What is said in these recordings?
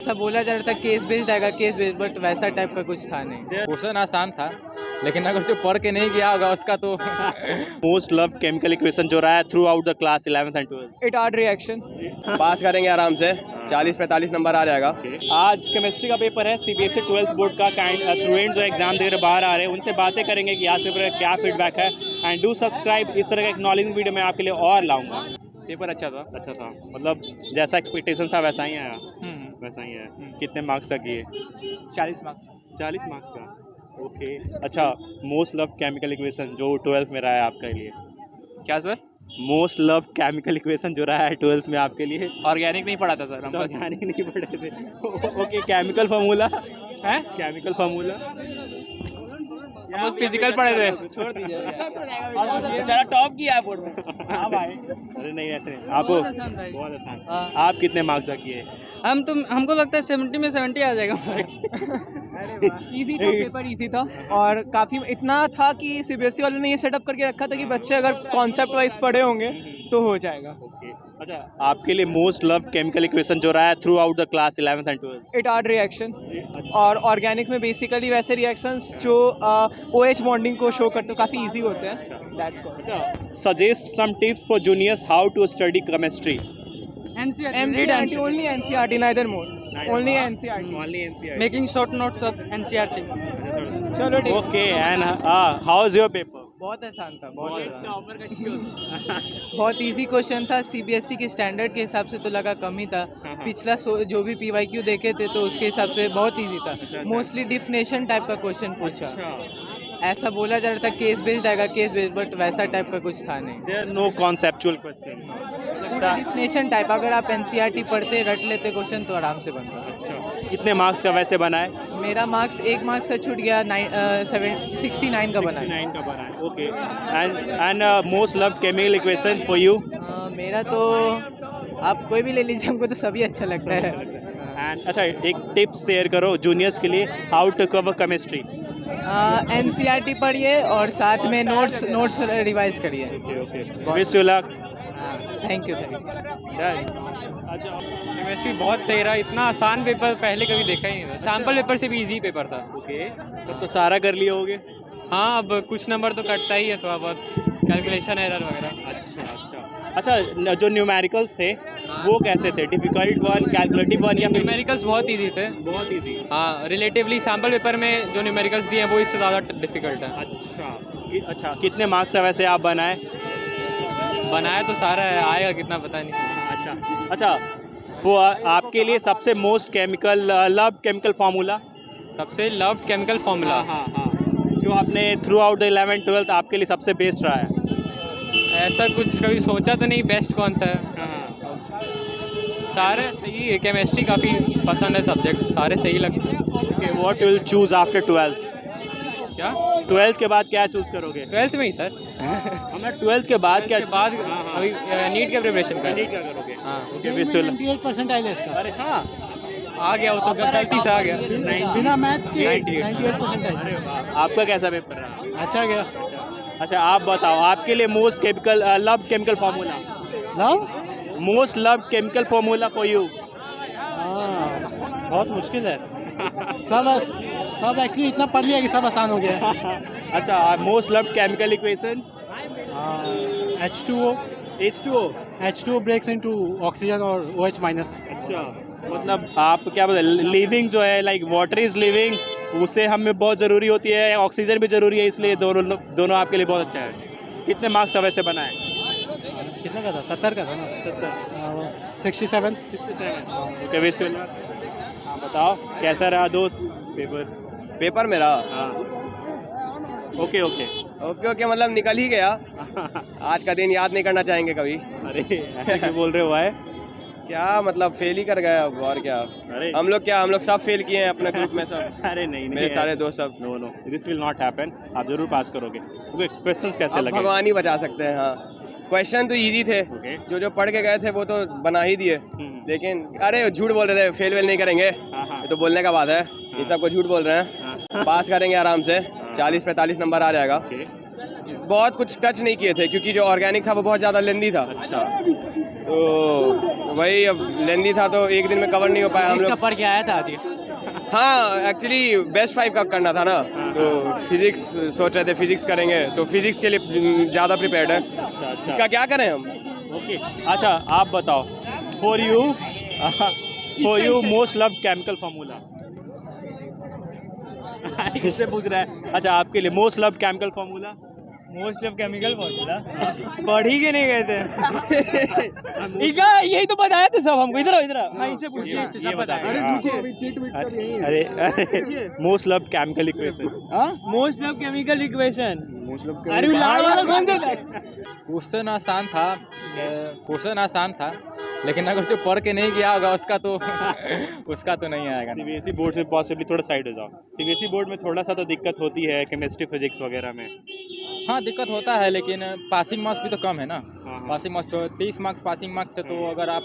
ऐसा बोला जा रहा था केस बेस्ड आएगा, केस बेस्ड, बट वैसा टाइप का कुछ था नहीं। क्वेश्चन आसान था, लेकिन अगर जो पढ़ के नहीं गया होगा उसका तो मोस्ट लव केमिकल इक्वेशन जो रहा है throughout the class 11th and 12th। इटार्ड रिएक्शन। पास करेंगे आराम से, 40-45 नंबर आ जाएगा। आज केमिस्ट्री का पेपर है सीबीएसई 12th बोर्ड का। स्टूडेंट्स जो एग्जाम दे रहे बाहर आ रहे हैं उनसे बातें करेंगे कि यहाँ से क्या फीडबैक है। एंड डू सब्सक्राइब, इस तरह का एक नॉलेज वीडियो मैं आपके लिए और लाऊंगा। पेपर अच्छा था। अच्छा था, मतलब जैसा एक्सपेक्टेशन था वैसा ही आया। वैसा ही है। कितने मार्क्स का किए? 40 मार्क्स। 40 मार्क्स का। ओके, अच्छा मोस्ट लव केमिकल इक्वेशन जो 12th में रहा है आपके लिए? क्या sir? Most love chemical equation जो रहा है 12th में आपके लिए? ऑर्गेनिक नहीं पढ़ा था सर हम। ऑर्गेनिक नहीं पढ़े थे। ओके, केमिकल फार्मूला हैं? केमिकल फार्मूला हम बस फिजिकल पढ़े थे। छोड़ दीजिए। बेचारा टॉप किया है बोर्ड में। हाँ भाई। अरे नहीं, ऐसे नहीं। आप बहुत आसान। आप कितने मार्क्स का किए? हमको लगता है 70 में 70 आ जाएगा। इजी था, पेपर इजी था और काफ़ी इतना था कि सीबीएसई वालों ने ये सेटअप करके रखा था कि बच्चे अगर कॉन्सेप्ट वाइज पढ़े होंगे तो हो जाएगा। ओके, अच्छा आपके लिए मोस्ट लव केमिकल इक्वेशन जो रहा है throughout the class 11th and 12th? इटार्ड रिएक्शन। और ऑर्गेनिक में बेसिकली वैसे रिएक्शंस जो OH बॉन्डिंग को शो करते हैं काफ़ी इजी होते हैं। That's called. अच्छा, suggest some tips for juniors how to study chemistry. NCERT, only NCERT, neither more. Only NCERT. Only NCERT. Making short notes of NCERT। चलो ठीक। Okay, and how is your paper? बहुत आसान था, बहुत easy question था। CBSE के standard के हिसाब से तो लगा कम ही था। पिछला जो भी PYQ देखे थे तो उसके हिसाब से बहुत इजी था। मोस्टली डिफिनेशन टाइप का क्वेश्चन पूछा। ऐसा बोला जा रहा था केस बेस्ड आएगा, केस बेस्ड, बट वैसा टाइप का कुछ था नहीं। There no conceptual question. पूरा डिफिनेशन टाइप, अगर आप NCERT पढ़ते रट लेते क्वेश्चन तो आराम से बनता। अच्छा, कितने मार्क्स का वैसे बना है? मेरा मार्क्स 1 मार्क्स का छूट गया, 69 का बना है। 69 का बना है। Okay, and most love chemical equation for you? मेरा तो आप कोई भी ले लीजिए, हमको तो सभी अच्छा लगता है। एंड अच्छा, एक टिप्स शेयर करो जूनियर्स के लिए, how to cover chemistry. NCERT पढ़िए और साथ में नोट्स रिवाइज करिए। Okay, wish you luck. Thank you. Chemistry बहुत सही रहा। इतना आसान पेपर पहले कभी देखा ही नहीं था। सैम्पल पेपर से भी इजी पेपर था। ओके, तब तो सारा कर लिए होगे। हाँ, अब कुछ नंबर तो कटता ही है, थोड़ा बहुत कैलकुलेशन एरर वगैरह। अच्छा, जो न्यूमेरिकल्स थे वो कैसे थे? डिफिकल्ट वन, कैलकुलेटिव वन, या न्यूमेरिकल्स बहुत इजी थे। बहुत इजी? हाँ, रिलेटिवली सैम्पल पेपर में जो न्यूमेरिकल्स दिए हैं वो इससे ज़्यादा डिफिकल्ट है। अच्छा, कितने मार्क्स का वैसे आप बनाए? बनाया तो सारा है, आएगा कितना पता नहीं। अच्छा, वो आपके लिए सबसे मोस्ट लव केमिकल फार्मूला? सबसे लव्ड केमिकल फार्मूला? हाँ, जो आपने through out the 11th 12th आपके लिए सबसे बेस्ट रहा है? ऐसा कुछ कभी सोचा तो नहीं बेस्ट कौन सा है। सारे सही है, केमिस्ट्री काफ़ी पसंद है सब्जेक्ट, सारे सही लगते हैं। What will choose after 12th? क्या 12th के बाद क्या चूज करोगे? 12th में ही सर। हमें 12th के बाद क्या? के बाद अभी नीट के प्रिपरेशन का। क्या करोगे? हाँ, 98% आया इसका। अरे हाँ, आ गया वो तो गलती से आ गया। बिना मैथ्स के 98%। अरे वाह, आपका कैसा पेपर रहा? अच्छा गया। अच्छा, आप बताओ आपके लिए most love chemical formula? Most love chemical formula for you? बहुत मुश्किल है। सब एक्चुअली इतना पढ़ लिया कि सब आसान हो गया। अच्छा, most love chemical equation? H2O। H2O breaks into oxygen और OH माइनस। अच्छा, मतलब आप क्या बोलते हैं, लिविंग जो है लाइक वाटर इज लिविंग, उससे हमें बहुत ज़रूरी होती है, ऑक्सीजन भी ज़रूरी है, इसलिए दोनों आपके लिए बहुत अच्छा है। कितने मार्क्स का वैसे बना है? कितना का था? 70 का था ना? 67। Okay, wish you luck. हाँ, बताओ कैसा रहा दोस्त पेपर मेरा ओके ओके मतलब निकल ही गया। आज का दिन याद नहीं करना चाहेंगे कभी। अरे ऐसे क्यों बोल रहे हो भाई? क्या मतलब फेल ही कर गए अब, और क्या। अरे हम लोग सब फेल किए हैं अपने ग्रुप में सब। अरे नहीं, मेरे सारे दोस्त सब। No, this will not happen. आप जरूर पास करोगे। ओके, क्वेश्चंस कैसे अब लगे? भगवान ही बचा सकते हैं। हाँ, क्वेश्चन तो इजी थे। Okay. जो पढ़ के गए थे वो तो बना ही दिए। लेकिन अरे झूठ बोल रहे थे, फेल वेल नहीं करेंगे, ये तो बोलने का बात है। ये सब को झूठ बोल रहे हैं। पास करेंगे आराम से, 40-45 नंबर आ जाएगा। बहुत कुछ टच नहीं किए थे क्योंकि जो ऑर्गेनिक था वो बहुत ज़्यादा लेंदी था। अच्छा, तो वही अब लेंदी था तो एक दिन में कवर नहीं हो पाया हम इसका लोग। पढ़ के आया था आज। हाँ एक्चुअली बेस्ट 5 का करना था ना, तो फिजिक्स सोच रहे थे फिजिक्स करेंगे, तो फिजिक्स के लिए ज़्यादा प्रिपेयर्ड है। अच्छा इसका अच्छा क्या करें हम? ओके अच्छा आप बताओ for you most love chemical formula किससे पूछ रहा है? अच्छा आपके लिए most love chemical formula most of chemical formula पढ़ ही के नहीं गए थे। इसका यही तो बताया था सब हमको। इधर हाँ इनसे पूछिए, इससे ये सब बता बताया। अरे most love chemical equation most of chemical equation. Most अरे लाल वाला कौन सा था? क्वेश्चन आसान था लेकिन अगर जो पढ़ के नहीं गया होगा उसका तो उसका तो नहीं आएगा ना। सीबीएसई बोर्ड से पॉसिबली थोड़ा साइड हो जाओ। सीबीएसई बोर्ड में थोड़ा सा तो दिक्कत होती है केमिस्ट्री फिजिक्स वगैरह में। हाँ दिक्कत होता है लेकिन पासिंग मार्क्स भी तो कम है ना। हाँ। Passing marks 23 marks passing marks है, तो अगर आप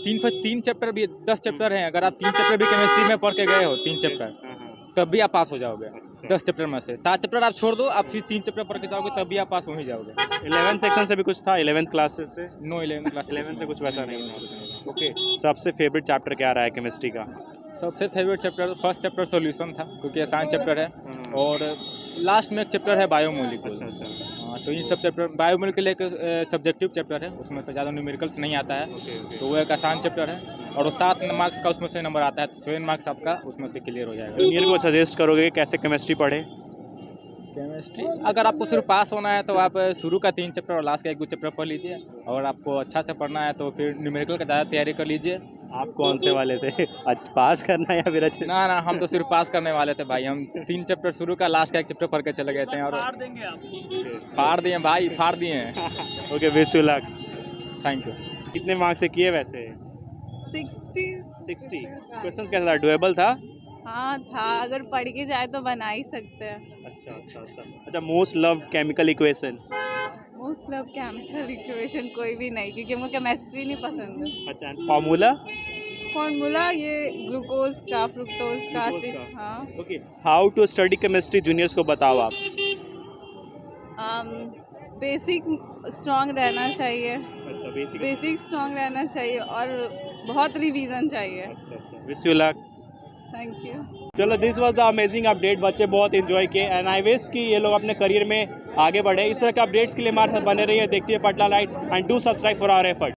3 चैप्टर भी 10 चैप्टर हैं, अगर आप 3 चैप्टर भी केमिस्ट्री में पढ़ के गए हो 3 चैप्टर हाँ, हाँ। तब भी आप पास हो जाओगे। अच्छा। 10 चैप्टर में से 7 चैप्टर आप छोड़ दो, आप फिर 3 चैप्टर पढ़ के जाओगे तब भी आप पास हो ही जाओगे। 11th सेक्शन से भी कुछ था 11th क्लास से? नो 11 क्लास 11 से कुछ वैसा नहीं था। ओके सबसे फेवरेट चैप्टर क्या रहा है केमिस्ट्री का? सबसे favourite chapter first chapter solution था क्योंकि आसान चैप्टर है, हाँ। और लास्ट में एक चैप्टर है बायोमोलिक्यूल। अच्छा अच्छा हाँ तो इन सब चैप्टर बायोमोलिक्यूल एक सब्जेक्टिव चैप्टर है, उसमें से ज़्यादा न्यूमेरिकल्स नहीं आता है, ओके ओके तो वो एक आसान चैप्टर है और वो 7 मार्क्स का उसमें से नंबर आता है, तो 7 मार्क्स आपका उसमें से क्लियर हो जाएगा। जूनियर को सजेस्ट करोगे कि कैसे केमिस्ट्री पढ़े? केमिस्ट्री अगर आपको सिर्फ पास होना है तो आप शुरू का 3 चैप्टर और लास्ट का 1-2 चैप्टर पढ़ लीजिए, और आपको अच्छा से पढ़ना है तो फिर न्यूमेरिकल का ज़्यादा तैयारी कर लीजिए। आप कौन से वाले थे? पास करना या फिर अच्छे? ना हम तो सिर्फ पास करने वाले थे भाई, हम 3 चैप्टर शुरू का लास्ट का 1 चैप्टर पढ़ के चले गए थे और देंगे आप। फाड़ दिए भाई, फाड़ दिए। Okay wish you luck. Thank you. कितने मार्क्स से किए वैसे? 60 क्वेश्चंस कैसा था? डुएबल था? हाँ था, अगर पढ़ के जाए तो बना ही सकते हैं। अच्छा अच्छा अच्छा अच्छा most love chemical equation? Most love chemical equation कोई भी नहीं, क्योंकि मुझे केमिस्ट्री नहीं पसंद है। अच्छा फार्मूला? फॉर्मूला ये ग्लूकोज का, फ्रुक्टोज का Glucose से, का। हाँ। Okay how to study chemistry juniors को बताओ आप। बेसिक स्ट्रॉन्ग रहना चाहिए, अच्छा बेसिक। बेसिक स्ट्रॉन्ग रहना चाहिए और बहुत रिवीजन चाहिए। अच्छा अच्छा wish you luck. Thank you. चलो this was the amazing update. बच्चे बहुत एंजॉय किए एंड आई विश कि ये लोग अपने करियर में आगे बढ़े। इस तरह के अपडेट्स के लिए हमारे साथ बने रहिए, देखते हैं पटला light and do subscribe for our effort.